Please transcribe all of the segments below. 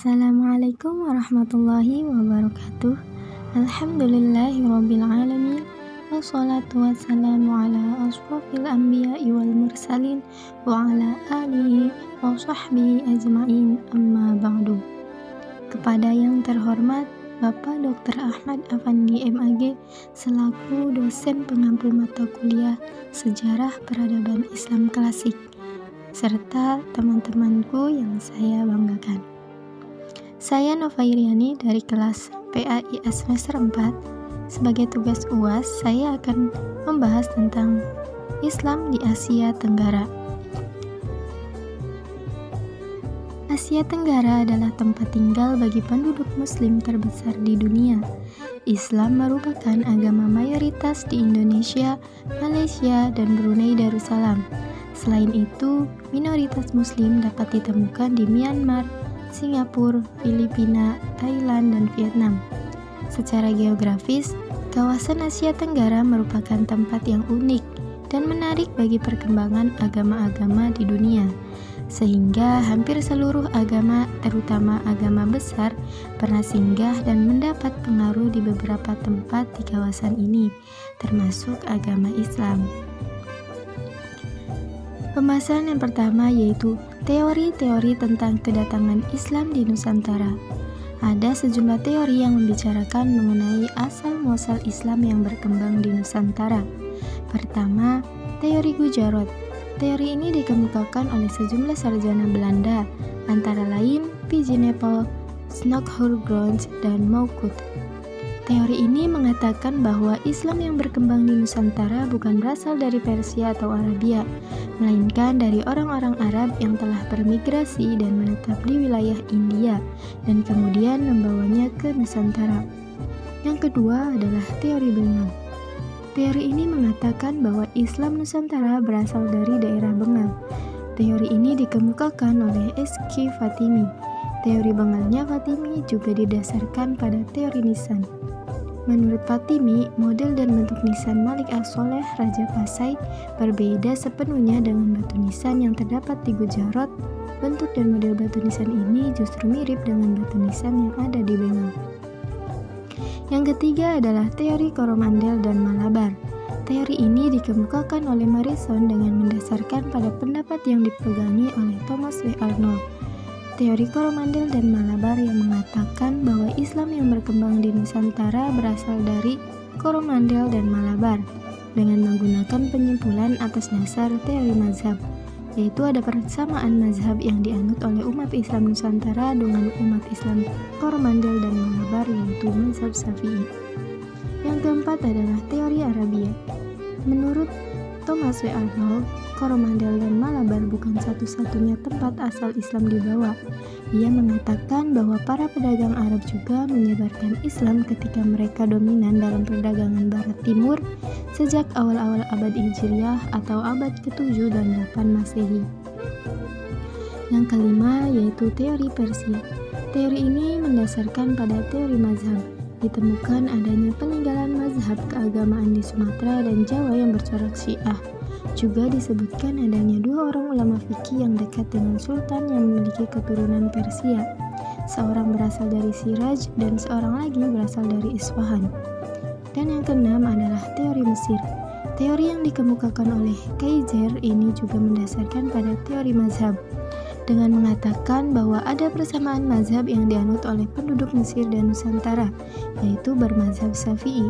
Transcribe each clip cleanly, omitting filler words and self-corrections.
Assalamualaikum warahmatullahi wabarakatuh. Alhamdulillahirrabbilalamin. Wassalatu wassalamu ala ashrafil anbiya'i wal mursalin wa ala alihi wa sahbihi ajma'in, amma ba'du. Kepada yang terhormat Bapak Dr. Ahmad Afandi MAG selaku dosen pengampu mata kuliah Sejarah Peradaban Islam Klasik, serta teman-temanku yang saya banggakan. Saya Nova Iriani dari kelas PAIA semester 4. Sebagai tugas UAS, saya akan membahas tentang Islam di Asia Tenggara. Asia Tenggara adalah tempat tinggal bagi penduduk muslim terbesar di dunia. Islam merupakan agama mayoritas di Indonesia, Malaysia, dan Brunei Darussalam. Selain itu, minoritas muslim dapat ditemukan di Myanmar, Singapura, Filipina, Thailand, dan Vietnam. Secara geografis, kawasan Asia Tenggara merupakan tempat yang unik dan menarik bagi perkembangan agama-agama di dunia, sehingga hampir seluruh agama, terutama agama besar, pernah singgah dan mendapat pengaruh di beberapa tempat di kawasan ini, termasuk agama Islam. Pembahasan yang pertama yaitu teori-teori tentang kedatangan Islam di Nusantara. Ada sejumlah teori yang membicarakan mengenai asal-muasal Islam yang berkembang di Nusantara. Pertama, teori Gujarot. Teori ini dikemukakan oleh sejumlah sarjana Belanda, antara lain P.J. Nepal, Snodgrass, dan Maukut. Teori ini mengatakan bahwa Islam yang berkembang di Nusantara bukan berasal dari Persia atau Arabia, melainkan dari orang-orang Arab yang telah bermigrasi dan menetap di wilayah India dan kemudian membawanya ke Nusantara. Yang kedua adalah teori Bengal. Teori ini mengatakan bahwa Islam Nusantara berasal dari daerah Bengal. Teori ini dikemukakan oleh S.K. Fatimi. Teori Bengalnya Fatimi juga didasarkan pada teori nisan. Menurut Fatimi, model dan bentuk nisan Malik as-Soleh Raja Pasai berbeda sepenuhnya dengan batu nisan yang terdapat di Gujarot. Bentuk dan model batu nisan ini justru mirip dengan batu nisan yang ada di Bengal. Yang ketiga adalah teori Coromandel dan Malabar. Teori ini dikemukakan oleh Morrison dengan mendasarkan pada pendapat yang dipegangi oleh Thomas W. Arnold. Teori Coromandel dan Malabar yang mengatakan bahwa Islam yang berkembang di Nusantara berasal dari Coromandel dan Malabar dengan menggunakan penyimpulan atas dasar teori mazhab, yaitu ada persamaan mazhab yang dianut oleh umat Islam Nusantara dengan umat Islam Coromandel dan Malabar, yaitu mazhab Syafi'i. Yang keempat adalah teori Arabia. Menurut Thomas W. Arnold, Coromandel dan Malabar bukan satu-satunya tempat asal Islam dibawa. Ia mengatakan bahwa para pedagang Arab juga menyebarkan Islam ketika mereka dominan dalam perdagangan Barat Timur sejak awal-awal abad Hijriah atau abad ke-7 dan 8 Masehi. Yang kelima yaitu teori Persia. Teori ini mendasarkan pada teori mazhab. Ditemukan adanya peninggalan mazhab keagamaan di Sumatera dan Jawa yang bercorak Syiah. Juga disebutkan adanya dua orang ulama fikih yang dekat dengan sultan yang memiliki keturunan Persia. Seorang berasal dari Siraj dan seorang lagi berasal dari Isfahan. Dan yang keenam adalah teori Mesir. Teori yang dikemukakan oleh Kaiser ini juga mendasarkan pada teori mazhab, dengan mengatakan bahwa ada persamaan mazhab yang dianut oleh penduduk Mesir dan Nusantara, yaitu bermazhab Syafi'i.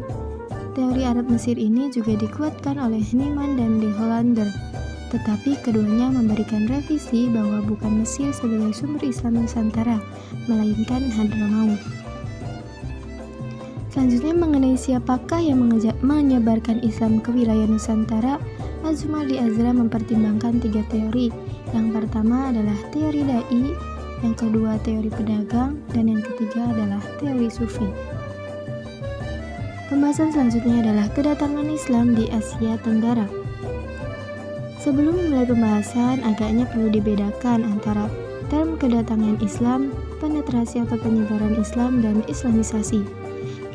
Teori Arab Mesir ini juga dikuatkan oleh Niemann dan De Hollander, tetapi keduanya memberikan revisi bahwa bukan Mesir sebagai sumber Islam Nusantara, melainkan Hadramaut. Selanjutnya mengenai siapakah yang menyebarkan Islam ke wilayah Nusantara, Az-Zumardi Azra mempertimbangkan tiga teori. Yang pertama adalah teori dai, yang kedua teori pedagang, dan yang ketiga adalah teori sufi. Pembahasan selanjutnya adalah kedatangan Islam di Asia Tenggara. Sebelum memulai pembahasan, agaknya perlu dibedakan antara term kedatangan Islam, penetrasi atau penyebaran Islam, dan islamisasi.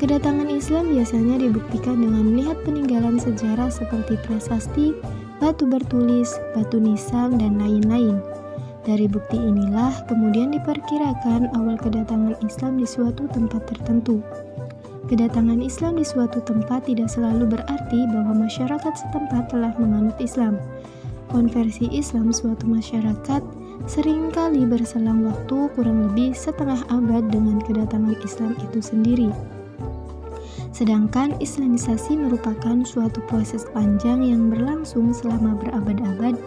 Kedatangan Islam biasanya dibuktikan dengan melihat peninggalan sejarah seperti prasasti, batu bertulis, batu nisan, dan lain-lain. Dari bukti inilah kemudian diperkirakan awal kedatangan Islam di suatu tempat tertentu. Kedatangan Islam di suatu tempat tidak selalu berarti bahwa masyarakat setempat telah menganut Islam. Konversi Islam suatu masyarakat seringkali berselang waktu kurang lebih setengah abad dengan kedatangan Islam itu sendiri. Sedangkan Islamisasi merupakan suatu proses panjang yang berlangsung selama berabad-abad,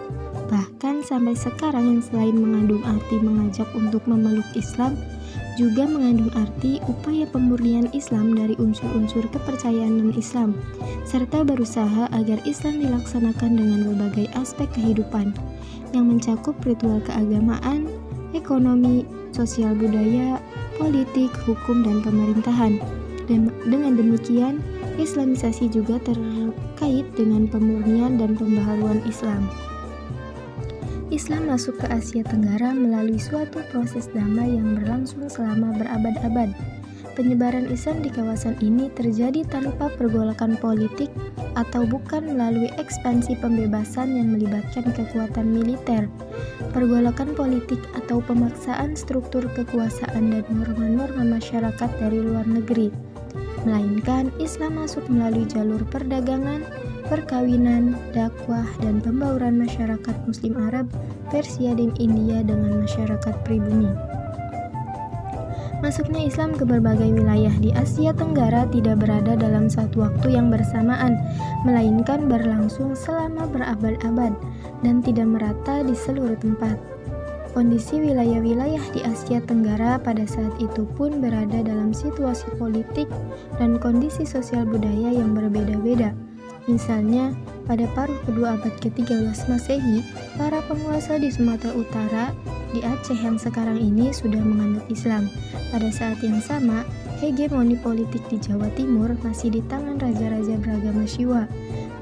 bahkan sampai sekarang, yang selain mengandung arti mengajak untuk memeluk Islam, juga mengandung arti upaya pemurnian Islam dari unsur-unsur kepercayaan non-Islam, serta berusaha agar Islam dilaksanakan dengan berbagai aspek kehidupan, yang mencakup ritual keagamaan, ekonomi, sosial budaya, politik, hukum, dan pemerintahan. Dan dengan demikian, Islamisasi juga terkait dengan pemurnian dan pembaharuan Islam. Islam masuk ke Asia Tenggara melalui suatu proses damai yang berlangsung selama berabad-abad. Penyebaran Islam di kawasan ini terjadi tanpa pergolakan politik atau bukan melalui ekspansi pembebasan yang melibatkan kekuatan militer, pergolakan politik atau pemaksaan struktur kekuasaan dan norma-norma masyarakat dari luar negeri, melainkan Islam masuk melalui jalur perdagangan, perkawinan, dakwah, dan pembauran masyarakat Muslim Arab, Persia, dan India dengan masyarakat pribumi. Masuknya Islam ke berbagai wilayah di Asia Tenggara tidak berada dalam satu waktu yang bersamaan, melainkan berlangsung selama berabad-abad dan tidak merata di seluruh tempat. Kondisi wilayah-wilayah di Asia Tenggara pada saat itu pun berada dalam situasi politik dan kondisi sosial budaya yang berbeda-beda. Misalnya, pada paruh kedua abad ke-13 Masehi, para penguasa di Sumatera Utara, di Aceh yang sekarang ini sudah menganut Islam. Pada saat yang sama, hegemoni politik di Jawa Timur masih di tangan raja-raja beragama Syiwa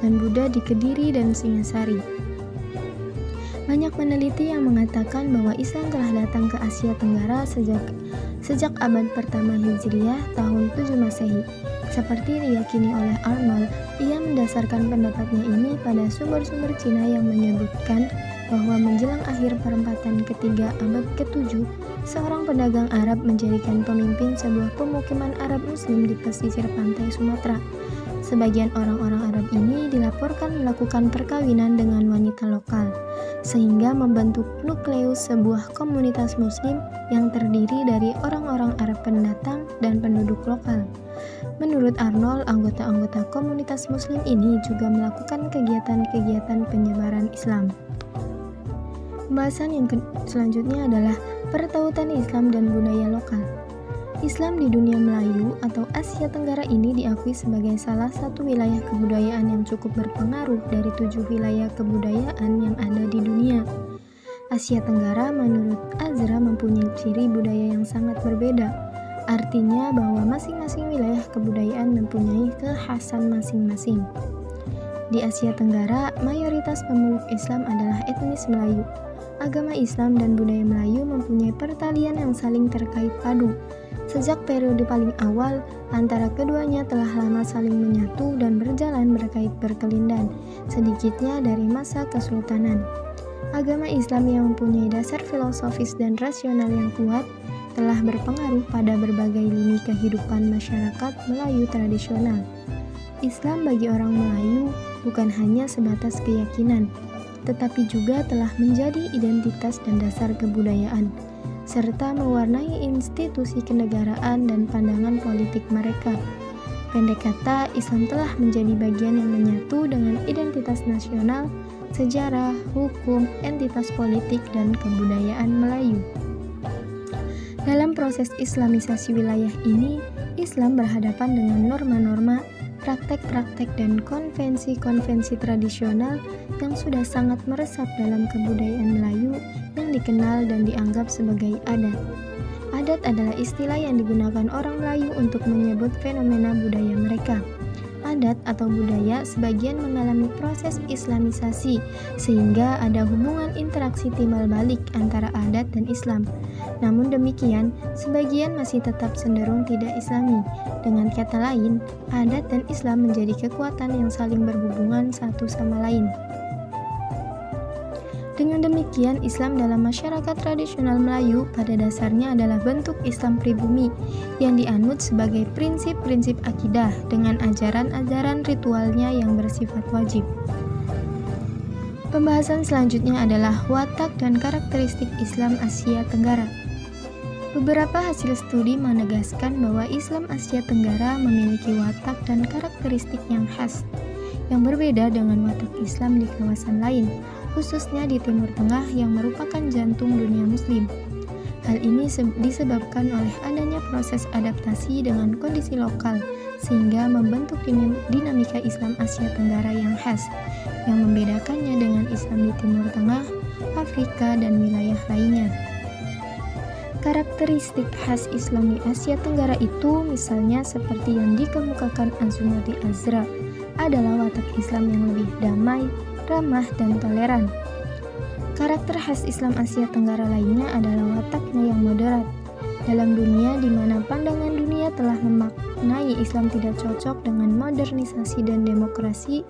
dan Buddha di Kediri dan Singasari. Banyak peneliti yang mengatakan bahwa Islam telah datang ke Asia Tenggara sejak abad pertama Hijriah tahun 7 Masehi. Seperti diyakini oleh Arnold, ia mendasarkan pendapatnya ini pada sumber-sumber Cina yang menyebutkan bahwa menjelang akhir perempatan ketiga abad ke-7, seorang pedagang Arab menjadikan pemimpin sebuah pemukiman Arab Muslim di pesisir pantai Sumatera. Sebagian orang-orang Arab ini dilaporkan melakukan perkawinan dengan wanita lokal, sehingga membentuk nukleus sebuah komunitas Muslim yang terdiri dari orang-orang Arab pendatang dan penduduk lokal. Menurut Arnold, anggota-anggota komunitas Muslim ini juga melakukan kegiatan-kegiatan penyebaran Islam. Pembahasan yang selanjutnya adalah pertautan Islam dan budaya lokal. Islam di dunia Melayu atau Asia Tenggara ini diakui sebagai salah satu wilayah kebudayaan yang cukup berpengaruh dari 7 wilayah kebudayaan yang ada di dunia. Asia Tenggara menurut Azra mempunyai ciri budaya yang sangat berbeda. Artinya bahwa masing-masing wilayah kebudayaan mempunyai kekhasan masing-masing. Di Asia Tenggara, mayoritas pemeluk Islam adalah etnis Melayu. Agama Islam dan budaya Melayu mempunyai pertalian yang saling terkait padu. Sejak periode paling awal, antara keduanya telah lama saling menyatu dan berjalan berkait berkelindan, sedikitnya dari masa kesultanan. Agama Islam yang mempunyai dasar filosofis dan rasional yang kuat telah berpengaruh pada berbagai lini kehidupan masyarakat Melayu tradisional. Islam bagi orang Melayu bukan hanya sebatas keyakinan, tetapi juga telah menjadi identitas dan dasar kebudayaan, serta mewarnai institusi kenegaraan dan pandangan politik mereka. Pendek kata, Islam telah menjadi bagian yang menyatu dengan identitas nasional, sejarah, hukum, entitas politik, dan kebudayaan Melayu. Dalam proses Islamisasi wilayah ini, Islam berhadapan dengan norma-norma, praktek-praktek, dan konvensi-konvensi tradisional yang sudah sangat meresap dalam kebudayaan Melayu yang dikenal dan dianggap sebagai adat. Adat adalah istilah yang digunakan orang Melayu untuk menyebut fenomena budaya mereka. Adat atau budaya sebagian mengalami proses Islamisasi, sehingga ada hubungan interaksi timbal balik antara adat dan Islam. Namun demikian, sebagian masih tetap cenderung tidak Islami. Dengan kata lain, adat dan Islam menjadi kekuatan yang saling berhubungan satu sama lain. Dengan demikian, Islam dalam masyarakat tradisional Melayu pada dasarnya adalah bentuk Islam pribumi yang dianut sebagai prinsip-prinsip akidah dengan ajaran-ajaran ritualnya yang bersifat wajib. Pembahasan selanjutnya adalah watak dan karakteristik Islam Asia Tenggara. Beberapa hasil studi menegaskan bahwa Islam Asia Tenggara memiliki watak dan karakteristik yang khas, yang berbeda dengan watak Islam di kawasan lain, khususnya di Timur Tengah yang merupakan jantung dunia Muslim. Hal ini disebabkan oleh adanya proses adaptasi dengan kondisi lokal, sehingga membentuk dinamika Islam Asia Tenggara yang khas, yang membedakannya dengan Islam di Timur Tengah, Afrika, dan wilayah lainnya. Karakteristik khas Islam di Asia Tenggara itu misalnya seperti yang dikemukakan Azumati Azra, adalah watak Islam yang lebih damai, ramah, dan toleran. Karakter khas Islam Asia Tenggara lainnya adalah wataknya yang moderat. Dalam dunia di mana pandangan dunia telah memaknai Islam tidak cocok dengan modernisasi dan demokrasi,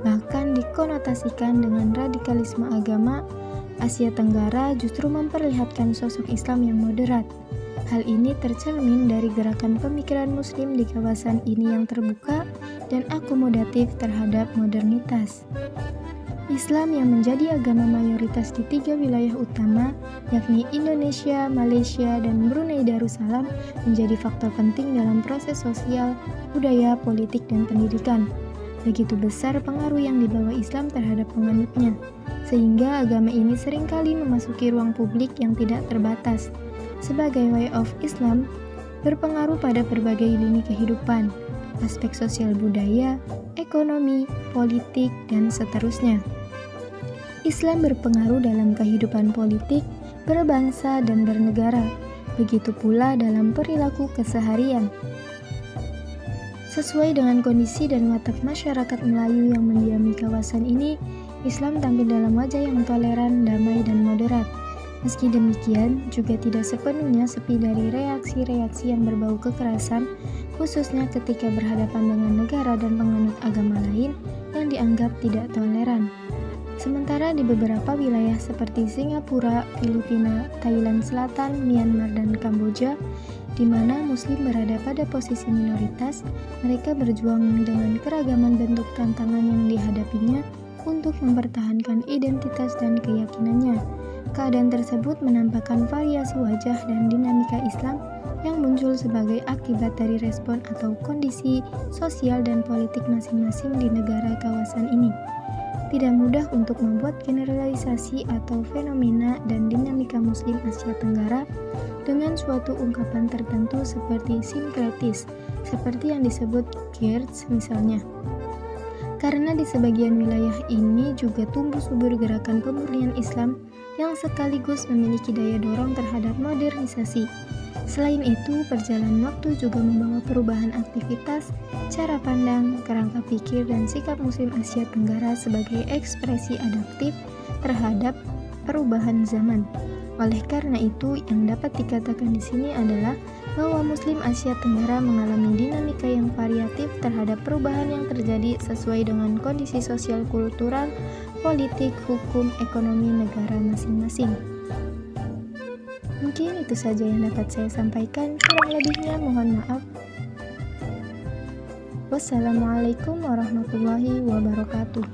bahkan dikonotasikan dengan radikalisme agama, Asia Tenggara justru memperlihatkan sosok Islam yang moderat. Hal ini tercermin dari gerakan pemikiran Muslim di kawasan ini yang terbuka dan akomodatif terhadap modernitas. Islam yang menjadi agama mayoritas di 3 wilayah utama, yakni Indonesia, Malaysia, dan Brunei Darussalam, menjadi faktor penting dalam proses sosial, budaya, politik, dan pendidikan. Begitu besar pengaruh yang dibawa Islam terhadap penganutnya, sehingga agama ini seringkali memasuki ruang publik yang tidak terbatas. Sebagai way of Islam, berpengaruh pada berbagai lini kehidupan, aspek sosial budaya, ekonomi, politik, dan seterusnya. Islam berpengaruh dalam kehidupan politik, berbangsa, dan bernegara, begitu pula dalam perilaku keseharian. Sesuai dengan kondisi dan watak masyarakat Melayu yang mendiami kawasan ini, Islam tampil dalam wajah yang toleran, damai, dan moderat. Meski demikian, juga tidak sepenuhnya sepi dari reaksi-reaksi yang berbau kekerasan, khususnya ketika berhadapan dengan negara dan penganut agama lain yang dianggap tidak toleran. Sementara di beberapa wilayah seperti Singapura, Filipina, Thailand Selatan, Myanmar, dan Kamboja, di mana Muslim berada pada posisi minoritas, mereka berjuang dengan keragaman bentuk tantangan yang dihadapinya untuk mempertahankan identitas dan keyakinannya. Keadaan tersebut menampakkan variasi wajah dan dinamika Islam yang muncul sebagai akibat dari respon atau kondisi sosial dan politik masing-masing di negara kawasan ini. Tidak mudah untuk membuat generalisasi atau fenomena dan dinamika Muslim Asia Tenggara dengan suatu ungkapan tertentu seperti sinkretis, seperti yang disebut Geertz misalnya. Karena di sebagian wilayah ini juga tumbuh subur gerakan pemurnian Islam yang sekaligus memiliki daya dorong terhadap modernisasi. Selain itu, perjalanan waktu juga membawa perubahan aktivitas, cara pandang, kerangka pikir, dan sikap Muslim Asia Tenggara sebagai ekspresi adaptif terhadap perubahan zaman. Oleh karena itu, yang dapat dikatakan di sini adalah bahwa Muslim Asia Tenggara mengalami dinamika yang variatif terhadap perubahan yang terjadi sesuai dengan kondisi sosial kultural, politik, hukum, ekonomi negara masing-masing. Mungkin itu saja yang dapat saya sampaikan, kurang lebihnya mohon maaf. Wassalamualaikum warahmatullahi wabarakatuh.